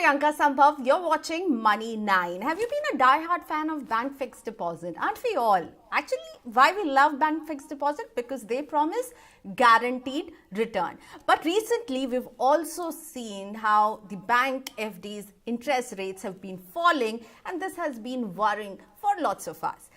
Priyanka Sambhav. You're watching Money 9. Have you been a die-hard fan of bank fixed deposit? Aren't we all? Actually, why we love bank fixed deposit? Because they promise guaranteed return. But recently, we've also seen how the bank FD's interest rates have been falling, and this has been worrying for lots of us.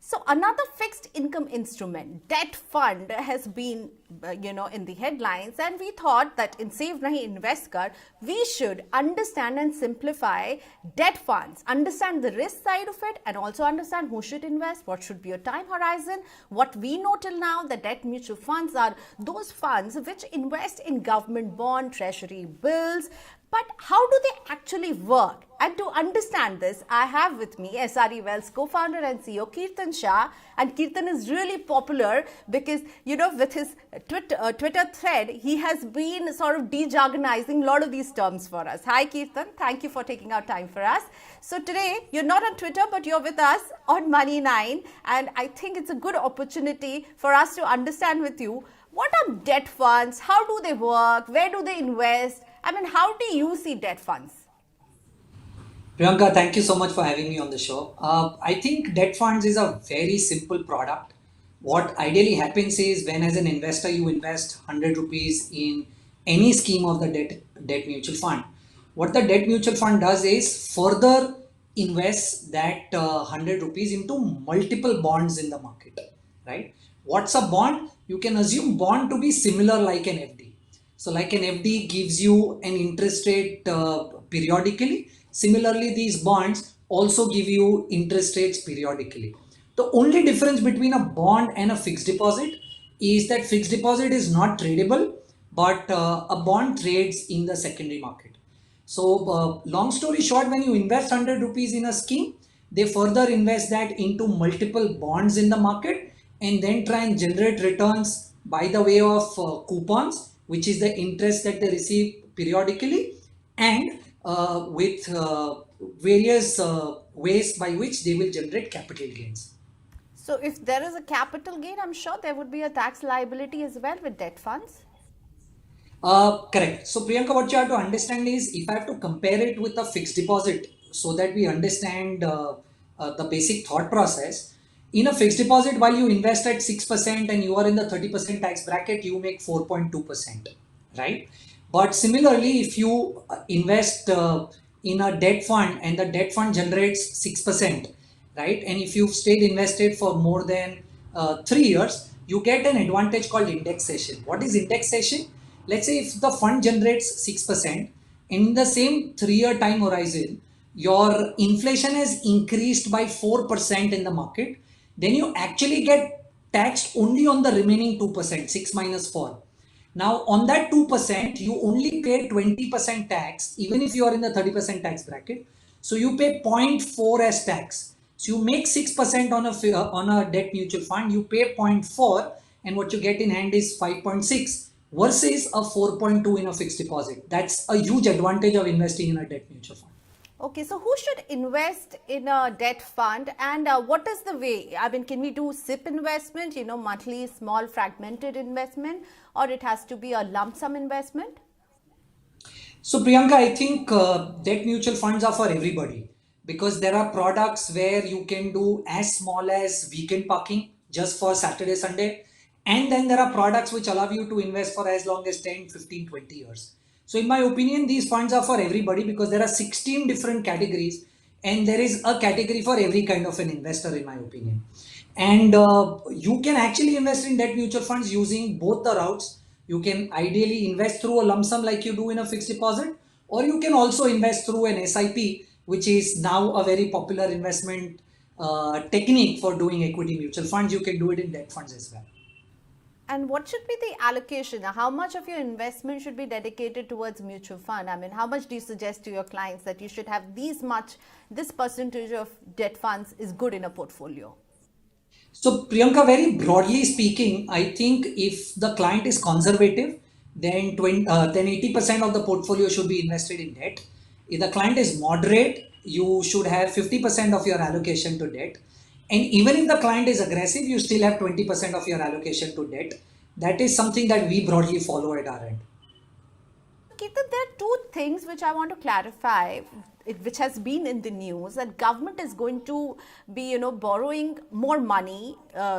So another fixed income instrument, debt fund, has been, in the headlines, and we thought that in Save Nahi Invest Kar, we should understand and simplify debt funds, understand the risk side of it, and also understand who should invest, what should be your time horizon. What we know till now, the debt mutual funds are those funds which invest in government bond, treasury bills. But how do they actually work? And to understand this, I have with me SRE Wealth's co-founder and CEO Keertan Shah. And Keertan is really popular because, with his Twitter thread, he has been sort of de-jargonizing a lot of these terms for us. Hi, Keertan. Thank you for taking out time for us. So today, you're not on Twitter, but you're with us on Money 9. And I think it's a good opportunity for us to understand with you, what are debt funds? How do they work? Where do they invest? How do you see debt funds? Priyanka, thank you so much for having me on the show. I think debt funds is a very simple product. What ideally happens is when, as an investor, you invest 100 rupees in any scheme of the debt mutual fund. What the debt mutual fund does is further invest that 100 rupees into multiple bonds in the market, right? What's a bond? You can assume bond to be similar like an FD. So like an FD gives you an interest rate periodically. Similarly, these bonds also give you interest rates periodically. The only difference between a bond and a fixed deposit is that fixed deposit is not tradable, but a bond trades in the secondary market. So long story short, when you invest 100 rupees in a scheme, they further invest that into multiple bonds in the market and then try and generate returns by the way of coupons, which is the interest that they receive periodically, and with various ways by which they will generate capital gains. So if there is a capital gain, I'm sure there would be a tax liability as well with debt funds. Correct. So Priyanka, what you have to understand is if I have to compare it with a fixed deposit so that we understand the basic thought process, in a fixed deposit, while you invest at 6% and you are in the 30% tax bracket, you make 4.2%, right? But similarly, if you invest in a debt fund and the debt fund generates 6%, right? And if you've stayed invested for more than 3 years, you get an advantage called indexation. What is indexation? Let's say if the fund generates 6%, in the same 3 year time horizon, your inflation has increased by 4% in the market, then you actually get taxed only on the remaining 2%, 6 minus 4. Now, on that 2%, you only pay 20% tax, even if you are in the 30% tax bracket. So you pay 0.4 as tax. So you make 6% on a debt mutual fund, you pay 0.4, and what you get in hand is 5.6 versus a 4.2 in a fixed deposit. That's a huge advantage of investing in a debt mutual fund. Okay, so who should invest in a debt fund, and what is the way? Can we do SIP investment, monthly small fragmented investment, or it has to be a lump sum investment? So Priyanka, I think debt mutual funds are for everybody because there are products where you can do as small as weekend parking just for Saturday, Sunday. And then there are products which allow you to invest for as long as 10, 15, 20 years. So in my opinion, these funds are for everybody because there are 16 different categories and there is a category for every kind of an investor in my opinion. And you can actually invest in debt mutual funds using both the routes. You can ideally invest through a lump sum like you do in a fixed deposit, or you can also invest through an SIP, which is now a very popular investment technique for doing equity mutual funds. You can do it in debt funds as well. And what should be the allocation? How much of your investment should be dedicated towards mutual fund? How much do you suggest to your clients that you should have this percentage of debt funds is good in a portfolio? So Priyanka, very broadly speaking, I think if the client is conservative, then 80% of the portfolio should be invested in debt. If the client is moderate, you should have 50% of your allocation to debt. And even if the client is aggressive, you still have 20% of your allocation to debt. That is something that we broadly follow at our end. Ketan, there are two things which I want to clarify, which has been in the news, that government is going to be, borrowing more money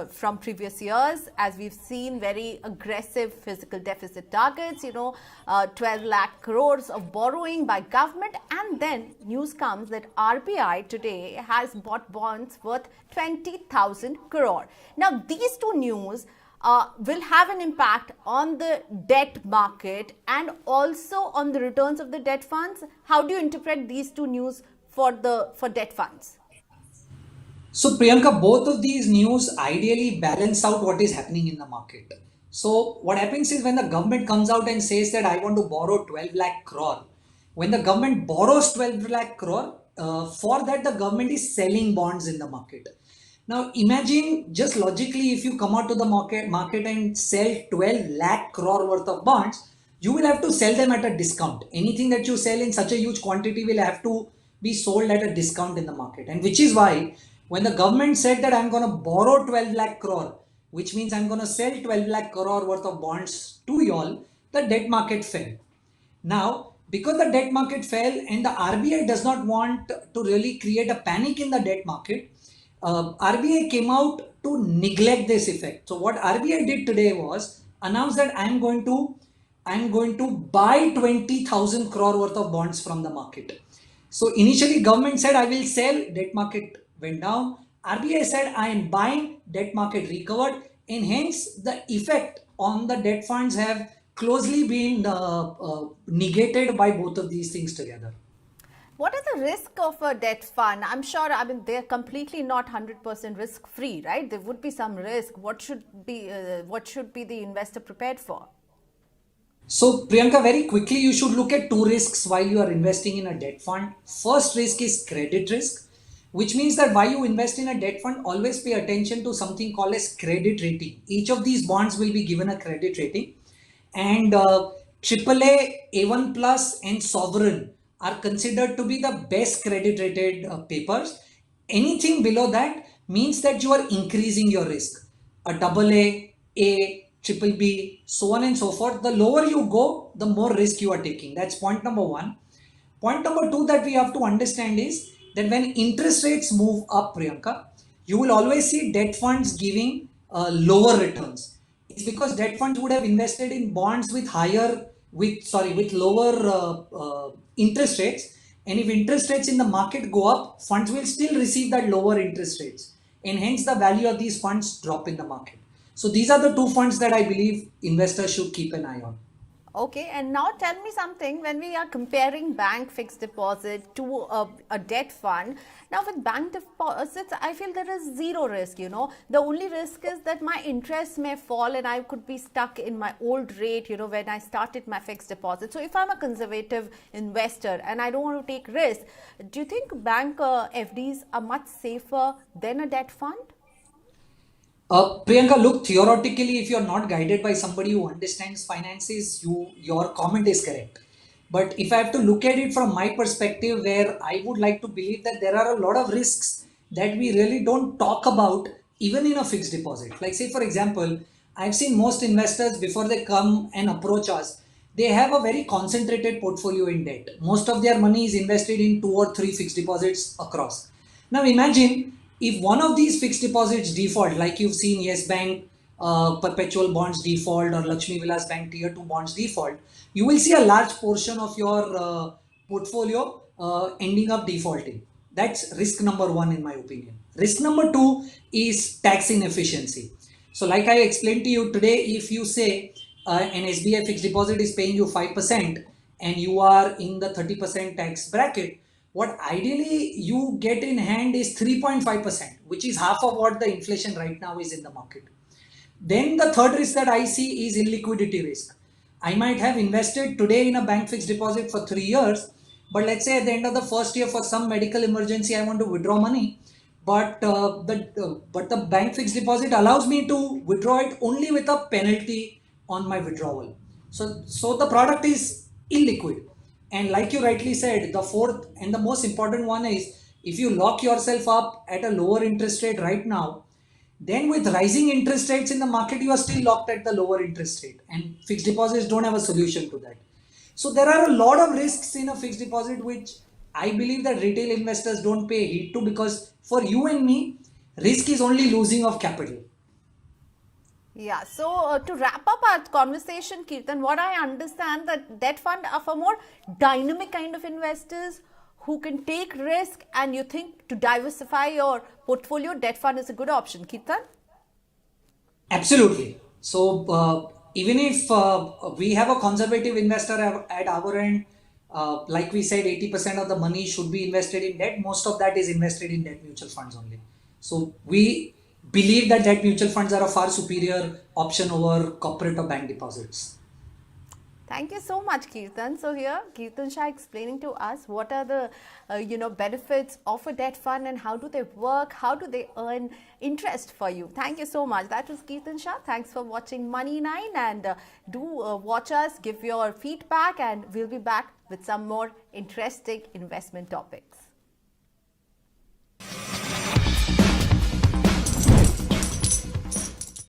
from previous years, as we've seen very aggressive fiscal deficit targets, 12 lakh crores of borrowing by government. And then news comes that RBI today has bought bonds worth 20,000 crore. Now, these two news will have an impact on the debt market and also on the returns of the debt funds. How do you interpret these two news for debt funds? So Priyanka, both of these news ideally balance out what is happening in the market. So what happens is when the government comes out and says that I want to borrow 12 lakh crore, when the government borrows 12 lakh crore, for that the government is selling bonds in the market. Now imagine just logically, if you come out to the market and sell 12 lakh crore worth of bonds, you will have to sell them at a discount. Anything that you sell in such a huge quantity will have to be sold at a discount in the market. And which is why when the government said that I'm going to borrow 12 lakh crore, which means I'm going to sell 12 lakh crore worth of bonds to y'all, the debt market fell. Now, because the debt market fell and the RBI does not want to really create a panic in the debt market, RBI came out to neglect this effect. So what RBI did today was announce that I'm going to buy 20,000 crore worth of bonds from the market. So initially government said I will sell, debt market went down. RBI said I am buying, debt market recovered, and hence the effect on the debt funds have closely been negated by both of these things together. What is the risk of a debt fund? I'm sure, they're completely not 100% risk free, right? There would be some risk. What should be the investor prepared for? So Priyanka, very quickly, you should look at two risks while you are investing in a debt fund. First risk is credit risk, which means that while you invest in a debt fund, always pay attention to something called as credit rating. Each of these bonds will be given a credit rating, and AAA, A1 plus, and sovereign are considered to be the best credit rated papers. Anything below that means that you are increasing your risk. A AA, A, triple B, so on and so forth. The lower you go, the more risk you are taking. That's point number one. Point number two that we have to understand is that when interest rates move up, Priyanka, you will always see debt funds giving lower returns. It's because debt funds would have invested in bonds with lower interest rates, and if interest rates in the market go up, funds will still receive that lower interest rates, and hence the value of these funds drop in the market. So these are the two funds that I believe investors should keep an eye on. Okay, and now tell me something. When we are comparing bank fixed deposit to a debt fund, now with bank deposits, I feel there is zero risk. The only risk is that my interest may fall and I could be stuck in my old rate, when I started my fixed deposit. So if I'm a conservative investor and I don't want to take risk, do you think bank FDs are much safer than a debt fund? Priyanka, look, theoretically, if you're not guided by somebody who understands finances, your comment is correct. But if I have to look at it from my perspective, where I would like to believe that there are a lot of risks that we really don't talk about, even in a fixed deposit. Like say, for example, I've seen most investors before they come and approach us, they have a very concentrated portfolio in debt. Most of their money is invested in 2 or 3 fixed deposits across. Now imagine if one of these fixed deposits default, like you've seen Yes Bank perpetual bonds default or Lakshmi Vilas Bank Tier 2 bonds default, you will see a large portion of your portfolio ending up defaulting. That's risk number one in my opinion. Risk number two is tax inefficiency. So like I explained to you today, if you say an SBI fixed deposit is paying you 5% and you are in the 30% tax bracket, what ideally you get in hand is 3.5%, which is half of what the inflation right now is in the market. Then the third risk that I see is illiquidity risk. I might have invested today in a bank fixed deposit for 3 years, but let's say at the end of the first year for some medical emergency, I want to withdraw money, but the bank fixed deposit allows me to withdraw it only with a penalty on my withdrawal. So the product is illiquid. And like you rightly said, the fourth and the most important one is if you lock yourself up at a lower interest rate right now, then with rising interest rates in the market, you are still locked at the lower interest rate, and fixed deposits don't have a solution to that. So there are a lot of risks in a fixed deposit, which I believe that retail investors don't pay heed to, because for you and me, risk is only losing of capital. Yeah, so to wrap up our conversation, Kirtan, what I understand that debt fund are for more dynamic kind of investors who can take risk, and you think to diversify your portfolio, debt fund is a good option, Kirtan? Absolutely. So even if we have a conservative investor at our end, like we said, 80% of the money should be invested in debt. Most of that is invested in debt mutual funds only. So we believe that debt mutual funds are a far superior option over corporate or bank deposits. Thank you so much, Kirtan. So here, Kirtan Shah explaining to us what are the benefits of a debt fund and how do they work, how do they earn interest for you. Thank you so much. That was Kirtan Shah. Thanks for watching Money 9, and do watch us, give your feedback, and we'll be back with some more interesting investment topics.